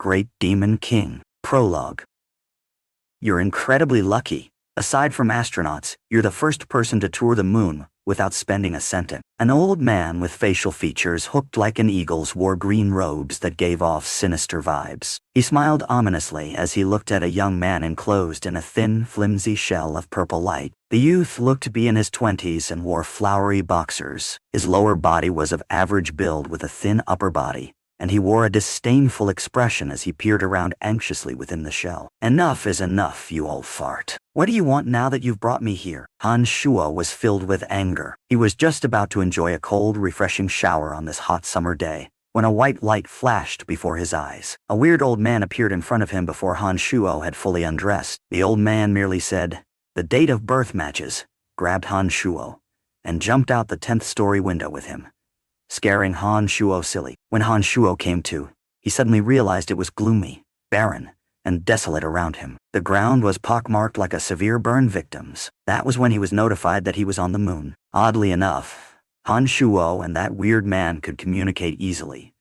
Great Demon King. Prologue. You're incredibly lucky. Aside from astronauts, you're the first person to tour the moon without spending a cent. An old man with facial features hooked like an eagle's wore green robes that gave off sinister vibes. He smiled ominously as he looked at a young man enclosed in a thin, flimsy shell of purple light. The youth looked to be in his 20s and wore flowery boxers. His lower body was of average build with a thin upper body, and he wore a disdainful expression as he peered around anxiously within the shell. "Enough is enough, you old fart. What do you want now that you've brought me here?" Shuo was filled with anger. He was just about to enjoy a cold, refreshing shower on this hot summer day when a white light flashed before his eyes. A weird old man appeared in front of him before Shuo had fully undressed. The old man merely said, "The date of birth matches," grabbed Shuo, and jumped out the 10th story window with him, scaring Shuo silly. When Shuo came to, he suddenly realized it was gloomy, barren, and desolate around him. The ground was pockmarked like a severe burn victim's. That was when he was notified that he was on the moon. Oddly enough, Shuo and that weird man could communicate easily,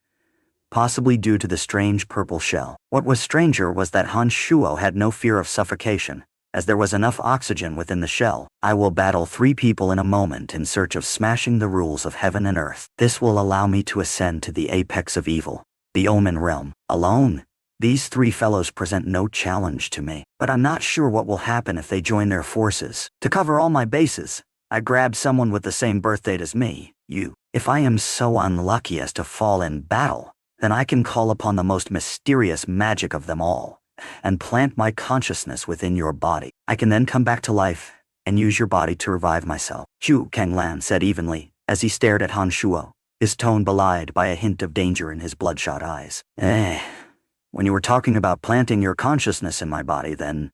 possibly due to the strange purple shell. What was stranger was that Shuo had no fear of suffocation, as there was enough oxygen within the shell. "I will battle 3 people in a moment in search of smashing the rules of heaven and earth. This will allow me to ascend to the apex of evil, the Omen realm. Alone, these 3 fellows present no challenge to me, but I'm not sure what will happen if they join their forces. To cover all my bases, I grabbed someone with the same birth date as me, you. If I am so unlucky as to fall in battle, then I can call upon the most mysterious magic of them all and plant my consciousness within your body. I can then come back to life and use your body to revive myself," Chu Cang Lan said evenly as he stared at Shuo, his tone belied by a hint of danger in his bloodshot eyes. When you were talking about planting your consciousness in my body, then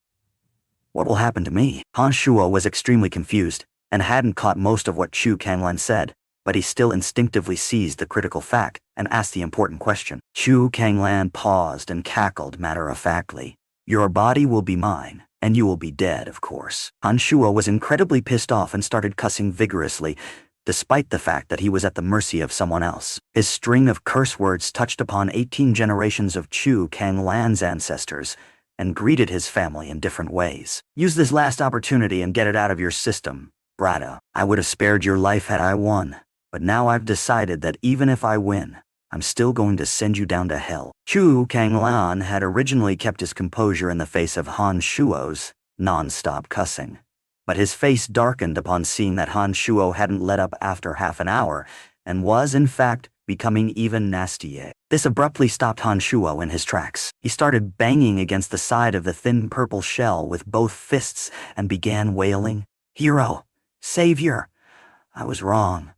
what will happen to me?" Shuo was extremely confused and hadn't caught most of what Chu Cang Lan said, but he still instinctively seized the critical fact and asked the important question. Chu Cang Lan paused and cackled matter-of-factly. "Your body will be mine, and you will be dead, of course." Shuo was incredibly pissed off and started cussing vigorously, despite the fact that he was at the mercy of someone else. His string of curse words touched upon 18 generations of Chu Cang Lan's ancestors and greeted his family in different ways. "Use this last opportunity and get it out of your system, Brada. I would have spared your life had I won, but now I've decided that even if I win, I'm still going to send you down to hell." Chu Cang Lan had originally kept his composure in the face of Shuo's non-stop cussing, but his face darkened upon seeing that Shuo hadn't let up after half an hour and was, in fact, becoming even nastier. This abruptly stopped Shuo in his tracks. He started banging against the side of the thin purple shell with both fists and began wailing, "Hero! Savior! I was wrong.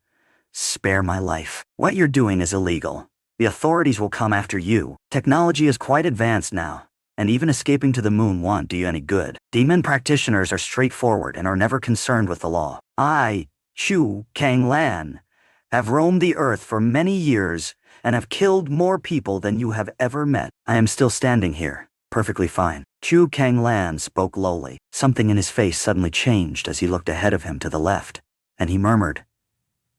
Spare my life. What you're doing is illegal. The authorities will come after you. Technology is quite advanced now, and even escaping to the moon won't do you any good. Demon practitioners are straightforward and are never concerned with the law. I, Chu Cang Lan, have roamed the earth for many years and have killed more people than you have ever met. I am still standing here, perfectly fine." Chu Cang Lan spoke lowly. Something in his face suddenly changed as he looked ahead of him to the left, and he murmured,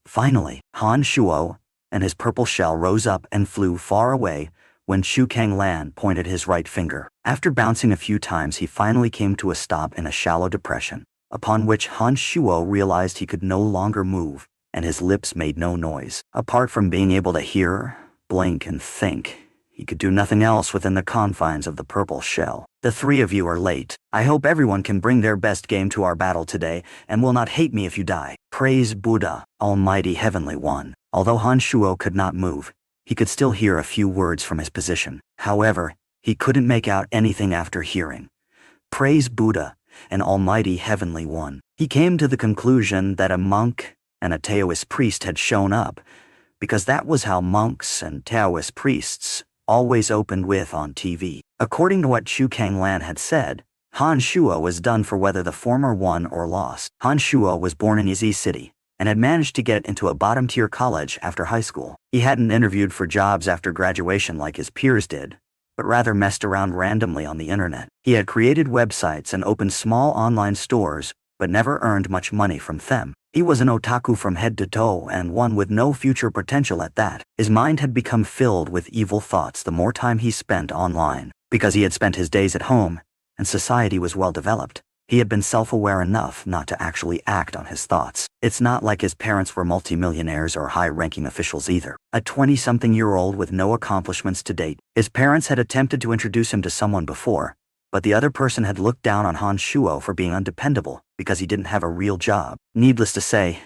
"Finally." Shuo and his purple shell rose up and flew far away when Chu Cang Lan pointed his right finger. After bouncing a few times, he finally came to a stop in a shallow depression, upon which Shuo realized he could no longer move, and his lips made no noise. Apart from being able to hear, blink, and think, he could do nothing else within the confines of the purple shell. "The 3 of you are late. I hope everyone can bring their best game to our battle today and will not hate me if you die. Praise Buddha, Almighty Heavenly One." Although Shuo could not move, he could still hear a few words from his position. However, he couldn't make out anything after hearing "Praise Buddha and Almighty Heavenly One." He came to the conclusion that a monk and a Taoist priest had shown up, because that was how monks and Taoist priests always opened with on TV. According to what Chu Cang Lan had said, Shuo was done for whether the former won or lost. Shuo was born in Yizi City and had managed to get into a bottom-tier college after high school. He hadn't interviewed for jobs after graduation like his peers did, but rather messed around randomly on the internet. He had created websites and opened small online stores, but never earned much money from them. He was an otaku from head to toe, and one with no future potential at that. His mind had become filled with evil thoughts the more time he spent online. Because he had spent his days at home, and society was well developed, he had been self-aware enough not to actually act on his thoughts. It's not like his parents were multimillionaires or high-ranking officials either. A 20-something-year-old with no accomplishments to date. His parents had attempted to introduce him to someone before, but the other person had looked down on Shuo for being undependable because he didn't have a real job. Needless to say,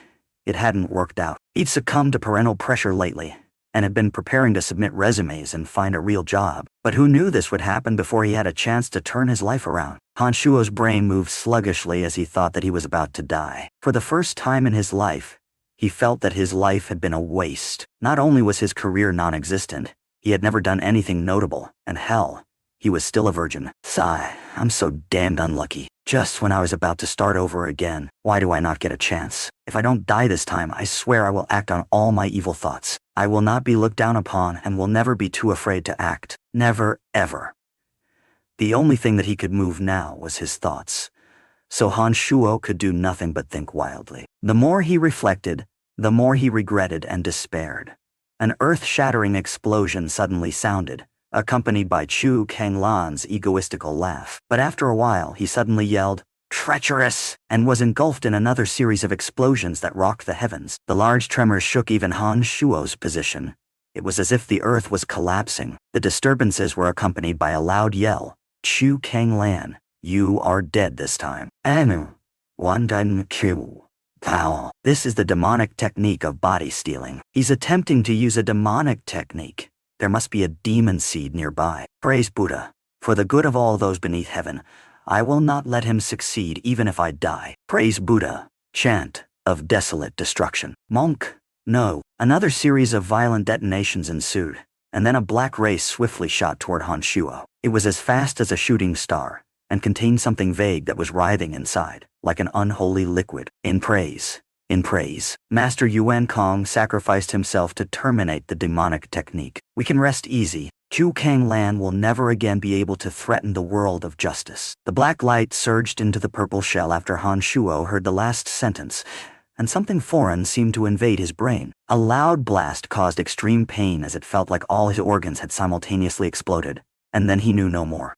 it hadn't worked out. He'd succumbed to parental pressure lately, and had been preparing to submit resumes and find a real job. But who knew this would happen before he had a chance to turn his life around? Shuo's brain moved sluggishly as he thought that he was about to die. For the first time in his life, he felt that his life had been a waste. Not only was his career non-existent, he had never done anything notable, and hell, he was still a virgin. Sigh, I'm so damned unlucky. Just when I was about to start over again, why do I not get a chance? If I don't die this time, I swear I will act on all my evil thoughts. I will not be looked down upon and will never be too afraid to act. Never, ever. The only thing that he could move now was his thoughts. So Shuo could do nothing but think wildly. The more he reflected, the more he regretted and despaired. An earth-shattering explosion suddenly sounded, accompanied by Chu Cang Lan's egoistical laugh. But after a while, he suddenly yelled, "Treacherous!" and was engulfed in another series of explosions that rocked the heavens. The large tremors shook even Shuo's position. It was as if the earth was collapsing. The disturbances were accompanied by a loud yell. "Chu Cang Lan, you are dead this time." Anu, Wandan Q. Pow. This is the demonic technique of body stealing. He's attempting to use a demonic technique. There must be a demon seed nearby. Praise Buddha. For the good of all those beneath heaven, I will not let him succeed even if I die. Praise Buddha. Chant of desolate destruction. Monk. No. Another series of violent detonations ensued, and then a black ray swiftly shot toward Shuo. It was as fast as a shooting star, and contained something vague that was writhing inside, like an unholy liquid. In praise. Master Yuan Kong sacrificed himself to terminate the demonic technique. We can rest easy. Chu Cang Lan will never again be able to threaten the world of justice. The black light surged into the purple shell after Shuo heard the last sentence, and something foreign seemed to invade his brain. A loud blast caused extreme pain as it felt like all his organs had simultaneously exploded, and then he knew no more.